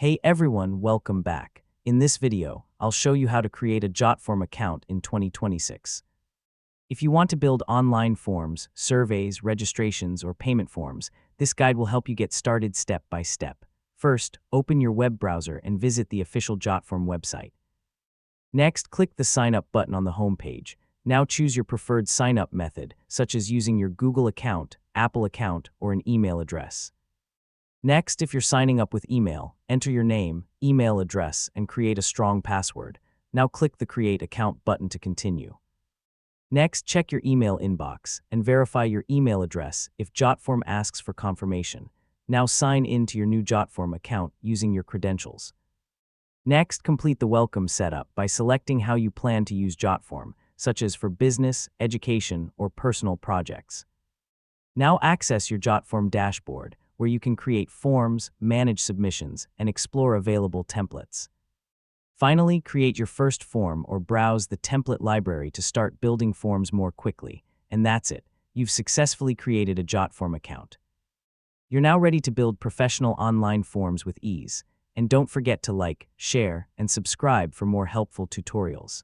Hey everyone, welcome back. In this video, I'll show you how to create a Jotform account in 2026. If you want to build online forms, surveys, registrations, or payment forms, this guide will help you get started step by step. First, open your web browser and visit the official Jotform website. Next, click the Sign Up button on the home page. Now choose your preferred sign-up method, such as using your Google account, Apple account, or an email address. Next, if you're signing up with email, enter your name, email address, and create a strong password. Now click the Create Account button to continue. Next, check your email inbox and verify your email address if Jotform asks for confirmation. Now sign in to your new Jotform account using your credentials. Next, complete the welcome setup by selecting how you plan to use Jotform, such as for business, education, or personal projects. Now access your Jotform dashboard, where you can create forms, manage submissions, and explore available templates. Finally, create your first form or browse the template library to start building forms more quickly. And that's it. You've successfully created a Jotform account. You're now ready to build professional online forms with ease. And don't forget to like, share, and subscribe for more helpful tutorials.